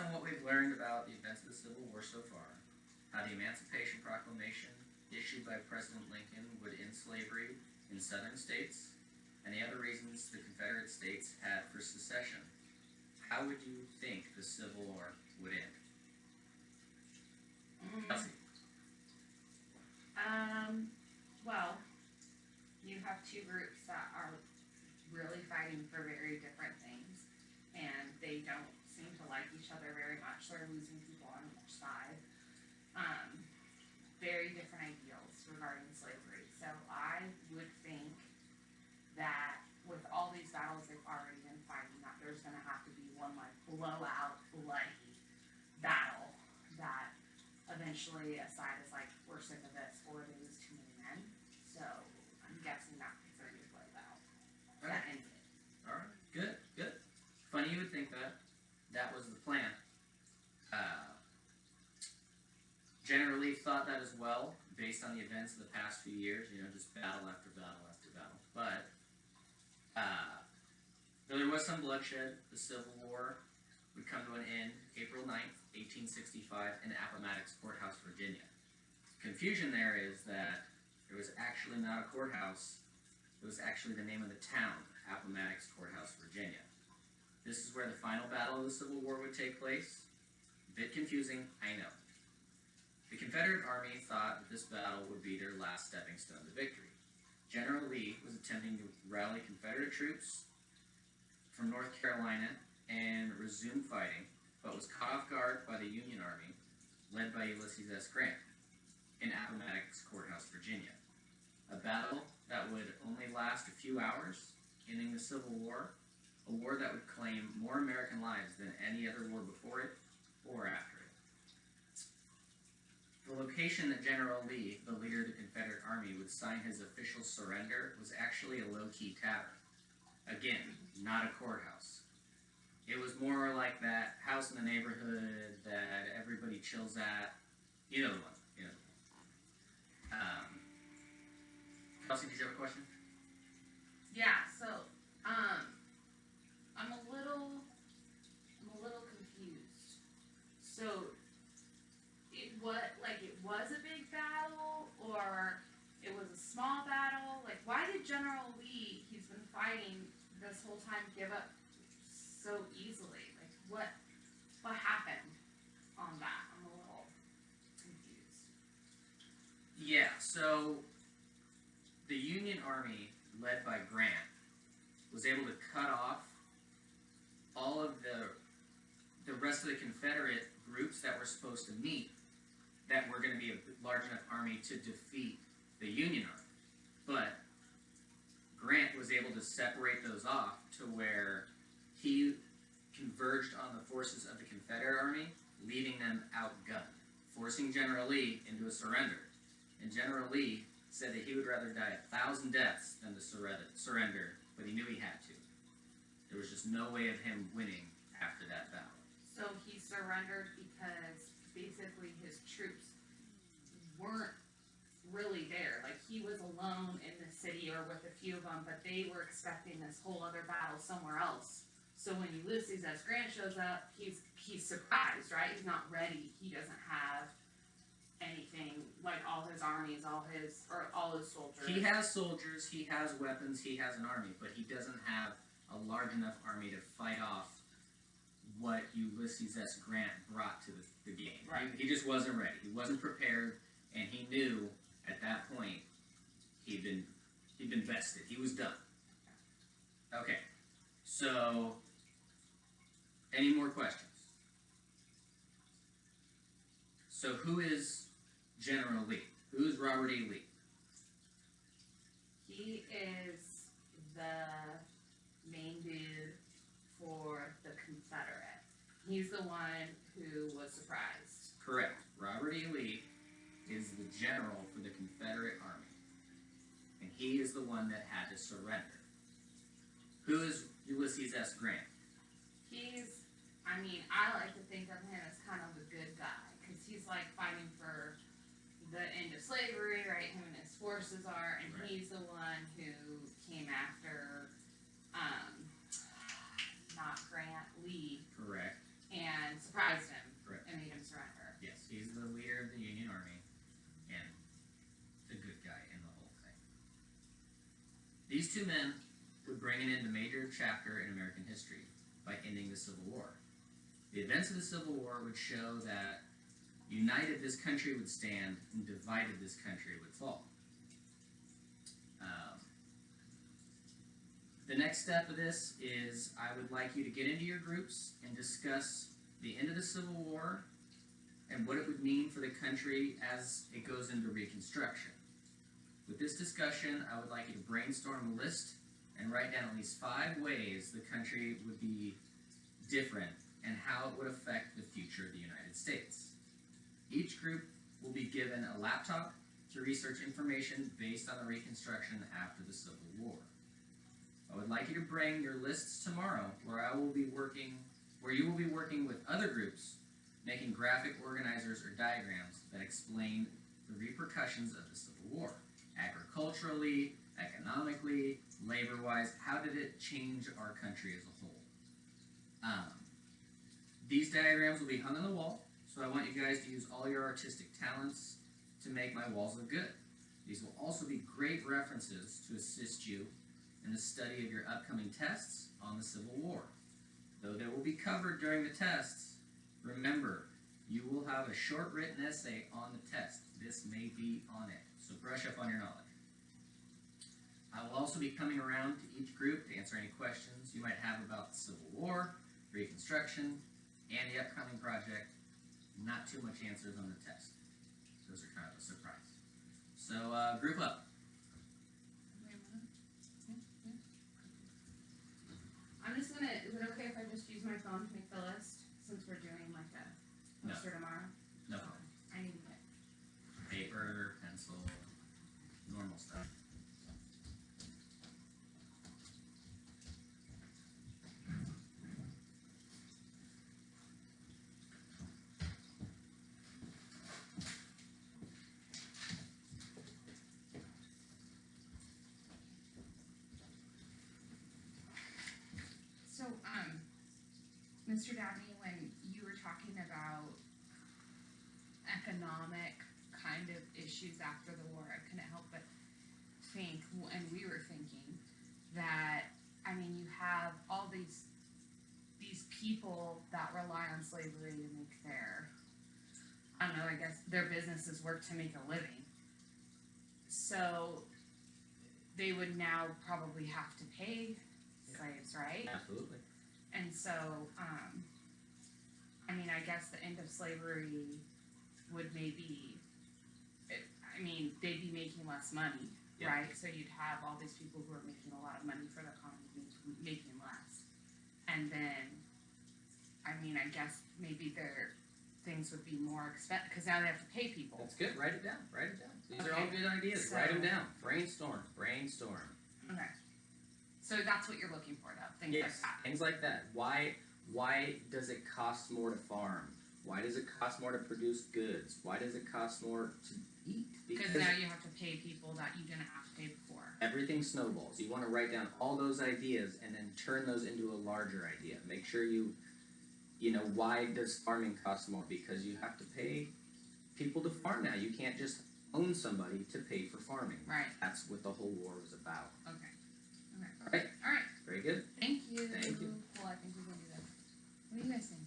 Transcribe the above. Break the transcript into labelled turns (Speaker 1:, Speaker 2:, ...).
Speaker 1: on what we've learned about the events of the Civil War so far, how the Emancipation Proclamation issued by President Lincoln would end slavery in southern states, and the other reasons the Confederate States had for secession, how would you think the Civil War would end? Kelsey.
Speaker 2: Well, you have two groups that are really fighting for very different things, and they don't seem to like each other very much. They're losing people on each side. Very different ideals regarding slavery. So I would think that with all these battles they've already been fighting, that there's going to have to be one like blowout, bloody battle that eventually a side is like, we're sick of this, or they lose too many men. So I'm guessing that's going to be played out. That ends it.
Speaker 1: Alright, good, good. Funny you would think that. That was the plan. General Lee thought that as well, based on the events of the past few years, just battle after battle after battle. But, though there was some bloodshed, the Civil War would come to an end April 9th, 1865 in Appomattox Courthouse, Virginia. Confusion there is that it was actually not a courthouse, it was actually the name of the town, Appomattox Courthouse, Virginia. This is where the final battle of the Civil War would take place. A bit confusing, I know. The Confederate Army thought that this battle would be their last stepping stone to victory. General Lee was attempting to rally Confederate troops from North Carolina and resume fighting, but was caught off guard by the Union Army, led by Ulysses S. Grant, in Appomattox Courthouse, Virginia. A battle that would only last a few hours, ending the Civil War, a war that would claim more American lives than any other war before it or after it. The location that General Lee, the leader of the Confederate Army, would sign his official surrender was actually a low-key tavern. Again, not a courthouse. It was more like that house in the neighborhood that everybody chills at. You know the one. Kelsey, did you have a question?
Speaker 2: Yeah, so, I'm a little confused. So, it was a big battle, or it was a small battle? Like, why did General Lee, he's been fighting this whole time, give up so easily? Like, what happened on that? I'm a little confused.
Speaker 1: Yeah, so the Union Army, led by Grant, was able to cut off all of the rest of the Confederate groups that were supposed to meet, that were going to be a large enough army to defeat the Union Army. But Grant was able to separate those off to where he converged on the forces of the Confederate Army, leaving them outgunned, forcing General Lee into a surrender. And General Lee said that he would rather die 1,000 deaths than to surrender, but he knew he had to. There was just no way of him winning after that battle.
Speaker 2: So he surrendered because basically his troops weren't really there. Like, he was alone in the city or with a few of them, but they were expecting this whole other battle somewhere else. So when Ulysses S. Grant shows up, he's surprised, right? He's not ready. He doesn't have anything, like all his armies, all his soldiers.
Speaker 1: He has soldiers, he has weapons, he has an army, but he doesn't have a large enough army to fight off what Ulysses S. Grant brought to the game.
Speaker 2: Right.
Speaker 1: He just wasn't ready. He wasn't prepared, and he knew at that point he'd been vested. He was done. Okay, so any more questions? So who is General Lee? Who is Robert E. Lee?
Speaker 2: He is the main dude for the Confederate. He's the one who was surprised.
Speaker 1: Correct. Robert E. Lee is the general for the Confederate Army. And he is the one that had to surrender. Who is Ulysses S. Grant?
Speaker 2: I like to think of him as kind of a good guy, because he's like fighting for the end of slavery, right? Him and his forces are, and
Speaker 1: right.
Speaker 2: He's the one who came after, not Grant, Lee.
Speaker 1: Correct.
Speaker 2: And surprised
Speaker 1: These two men would bring an end to a major chapter in American history by ending the Civil War. The events of the Civil War would show that united this country would stand and divided this country would fall. The next step of this is I would like you to get into your groups and discuss the end of the Civil War and what it would mean for the country as it goes into Reconstruction. With this discussion, I would like you to brainstorm a list and write down at least 5 ways the country would be different and how it would affect the future of the United States. Each group will be given a laptop to research information based on the Reconstruction after the Civil War. I would like you to bring your lists tomorrow where you will be working with other groups making graphic organizers or diagrams that explain the repercussions of the Civil War. Agriculturally, economically, labor-wise, how did it change our country as a whole? These diagrams will be hung on the wall, so I want you guys to use all your artistic talents to make my walls look good. These will also be great references to assist you in the study of your upcoming tests on the Civil War. Though they will be covered during the tests, remember, you will have a short written essay on the test. This may be on it, so brush up on your knowledge. I will also be coming around to each group to answer any questions you might have about the Civil War, Reconstruction, and the upcoming project. Not too much answers on the test. Those are kind of a surprise. So, group up.
Speaker 2: I'm just gonna, is it okay if I just use my phone to make the list, since we're doing like a poster tomorrow?
Speaker 1: No.
Speaker 2: I need it.
Speaker 1: Paper, pencil, normal stuff.
Speaker 2: So, Mr. Dabney, when you were talking about economic kind of issues after the war, I couldn't help but think, and we were thinking, that, I mean, you have all these people that rely on slavery to make their, I don't know, I guess their businesses work to make a living. So, they would now probably have to pay slaves, right?
Speaker 1: Absolutely.
Speaker 2: And so, I mean, I guess the end of slavery would maybe, I mean, they'd be making less money, right? So you'd have all these people who are making a lot of money for the economy making less. And then, I mean, I guess maybe their things would be more expensive, because now they have to pay people.
Speaker 1: That's good. Write it down. Write it down. These are all good ideas.
Speaker 2: So,
Speaker 1: write them down. Brainstorm. Brainstorm.
Speaker 2: Okay. So that's what you're looking for, though? Things
Speaker 1: Yes.
Speaker 2: like that.
Speaker 1: Things like that. Why does it cost more to farm? Why does it cost more to produce goods? Why does it cost more to eat?
Speaker 2: Because now you have to pay people that you didn't have to pay before.
Speaker 1: Everything snowballs. You want to write down all those ideas and then turn those into a larger idea. Make sure you know, why does farming cost more? Because you have to pay people to farm now. You can't just own somebody to pay for farming.
Speaker 2: Right.
Speaker 1: That's what the whole war was about.
Speaker 2: Okay.
Speaker 1: All right.
Speaker 2: All right.
Speaker 1: Very good.
Speaker 2: Thank you.
Speaker 1: Thank you.
Speaker 2: Well, I think we can do that. What are you guys think?